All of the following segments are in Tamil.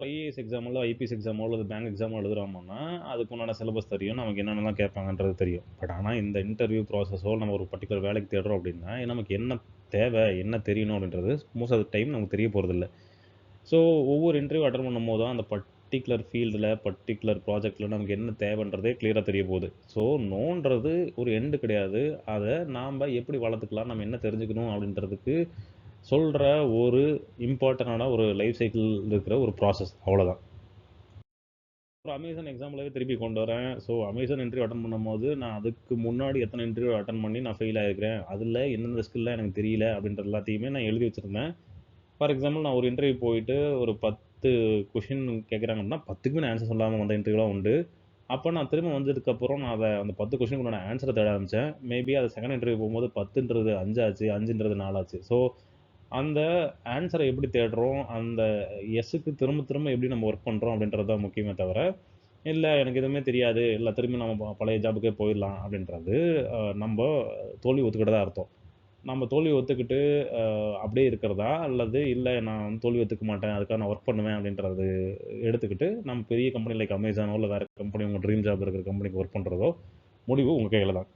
ஐஏஎஸ் எக்ஸாமோ, ஐபிஎஸ் எக்ஸாமோ அல்லது பேங்க் எக்ஸாமோ எழுதுறோம்னா, அதுக்கு உண்டான சிலபஸ் தெரியும். நமக்கு என்னென்னலாம் கேட்பாங்கன்றது தெரியும். பட் ஆனா இந்த இன்டர்வியூ ப்ராசஸோ, நம்ம ஒரு பர்ட்டிகுலர் வேலைக்கு தேடுறோம் அப்படின்னா, நமக்கு என்ன தேவை, என்ன தெரியணும் அப்படின்றது மோஸ்ட் ஆஃப் த டைம் நமக்கு தெரிய போறதில்ல. ஸோ ஒவ்வொரு இன்டர்வியூ அட்டெண்ட் பண்ணும்போது தான் அந்த பர்ட்டிகுலர் ஃபீல்டுல, பர்ட்டிகுலர் ப்ராஜெக்ட்ல நமக்கு என்ன தேவைன்றதே கிளியரா தெரிய போகுது. ஸோ நோன்றது ஒரு எண்ட் கிடையாது. அத நாம எப்படி வளர்த்துக்கலாம், நம்ம என்ன தெரிஞ்சுக்கணும் அப்படின்றதுக்கு சொல்ற ஒரு இம்பார்ட்டன்டான ஒரு லைஃப் சைக்கிள் இருக்கிற ஒரு ப்ராசஸ் அவ்வளோதான். ஒரு அமேசான் எக்ஸாம்பிளவே திருப்பி கொண்டு வரேன். ஸோ அமேசான் இன்டர்வியூ அட்டெண்ட் பண்ணும்போது, நான் அதுக்கு முன்னாடி எத்தனை இன்டர்வியூ அட்டெண்ட் பண்ணி நான் ஃபெயில் ஆயிருக்கிறேன். அதில எந்தெந்த ஸ்கில்லாம் எனக்கு தெரியல அப்படின்ற எல்லாத்தையுமே நான் எழுதி வச்சிருந்தேன். ஃபார் எக்ஸாம்பிள் நான் ஒரு இன்டர்வியூ போயிட்டு ஒரு 10 கொஸ்டின் கேட்குறாங்க அப்படின்னா, 10க்குமே நான் ஆன்சர் சொல்லாம வந்த இன்டர்வியூலாம் உண்டு. அப்ப நான் திரும்ப வந்ததுக்கப்புறம் நான் அந்த 10 கொஸ்டினுக்கு உண்டான ஆன்ஸர தேட ஆரம்பிச்சேன். மேபி அது செகண்ட் இன்டர்வியூ போகும்போது 10ன்றது 5 ஆச்சு, 5ன்றது 4 ஆச்சு. ஸோ அந்த ஆன்ஸர எப்படி தேடுறோம், அந்த எஸ்ஸுக்கு திரும்ப திரும்ப எப்படி நம்ம ஒர்க் பண்றோம் அப்படின்றது தான் முக்கியமே தவிர, இல்ல எனக்கு எதுவுமே தெரியாது, இல்ல திரும்பி நம்ம பழைய ஜாபுக்கே போயிடலாம் அப்படின்றது நம்ப தோல்வி ஒத்துக்கிட்டதா அர்த்தம். நம்ம தோல்வி ஒத்துக்கிட்டு அப்படியே இருக்கிறதா, அல்லது இல்ல நான் வந்து தோல்வி ஒத்துக்க மாட்டேன், அதுக்காக நான் ஒர்க் பண்ணுவேன் அப்படின்றது எடுத்துக்கிட்டு, நம்ம பெரிய கம்பெனி லைக் அமேசானோ, இல்ல வேற கம்பெனி உங்க ட்ரீம் ஜாப் இருக்கிற கம்பெனிக்கு ஒர்க் பண்றதோ, முடிவு உங்க கையில தான்.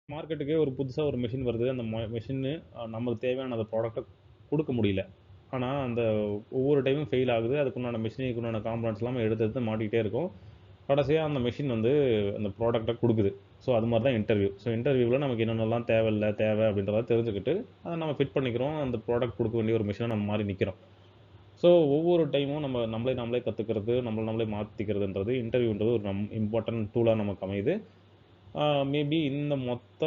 மார்க்கெட்டுக்கே ஒரு புதுசா ஒரு மெஷின் வருது. அந்த மெஷினு நமக்கு தேவையான அந்த ப்ராடக்ட்ட குடுக்க முடியல. ஆனா, அந்த ஒவ்வொரு டைமும் ஃபெயில் ஆகுது. அதுக்குண்டான மெஷினுக்கு உண்டான காம்போனன்ட்ஸ் எல்லாமே எடுத்து எடுத்து மாட்டிக்கிட்டே இருக்கோம். கடைசியா அந்த மெஷின் வந்து அந்த ப்ராடக்ட்ட குடுக்குது. ஸோ, அது மாரி தான் இன்டர்வியூ. ஸோ, இன்டர்வியூல நமக்கு என்னென்னலாம் தேவை அப்படின்றத தெரிஞ்சுக்கிட்டு, அத நம்ம ஃபிட் பண்ணிக்கிறோம். அந்த ப்ராடக்ட் குடுக்க வேண்டிய ஒரு மெஷினா நம்ம மாறி நிக்கிறோம். ஸோ, ஒவ்வொரு டைமும் நம்ம நம்மளே நாமளே கத்துக்கிறது, நம்மள நம்மளே மாத்திக்கிறதுன்றது இன்டர்வியூன்றது ஒரு இம்பார்ட்டன்ட் டூலா நமக்கு அமையுது. மேபி இந்த மொத்த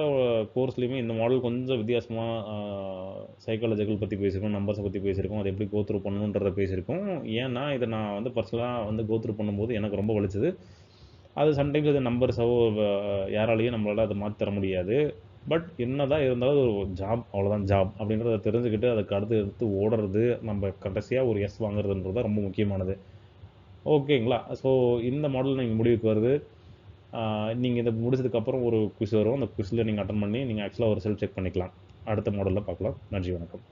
கோர்ஸ்லயுமே இந்த மாடல் கொஞ்சம் வித்தியாசமா சைக்காலஜிக்கல் பத்தி பேசியிருக்கோம், நம்பர்ஸ பத்தி பேசியிருக்கோம். அத எப்படி கோ த்ரூ பண்ணணுன்றத பேசியிருக்கோம். ஏன்னா, இத நான் வந்து பர்சனலா வந்து கோ த்ரூ பண்ணும்போது எனக்கு ரொம்ப வலிச்சது. அது சம்டைம்ஸ் அது நம்பர்ஸோ யாராலயும் நம்மளால அத மாத்தி தர முடியாது. பட் என்னதான் இருந்தாலும் அது ஒரு ஜாப் அவ்வளோதான் ஜாப் அப்படின்றத தெரிஞ்சுக்கிட்டு அதுக்கு அடுத்து எடுத்து ஓடுறது, நம்ம கடைசியா ஒரு எஸ் வாங்குறதுன்றது தான் ரொம்ப முக்கியமானது. ஓகேங்களா? ஸோ இந்த மாடல் நீங்க முடிவுக்கு வருது. நீங்க இத முடிச்சதுக்கப்புறம் ஒரு குவிஸ் வரும். அந்த குவிஸ்ல நீங்க அட்டெண்ட் பண்ணி, நீங்க ஆக்சுவலா ஒரு செல்ஃப் செக் பண்ணிக்கலாம். அடுத்த மாடல்ல பார்க்கலாம். நன்றி, வணக்கம்.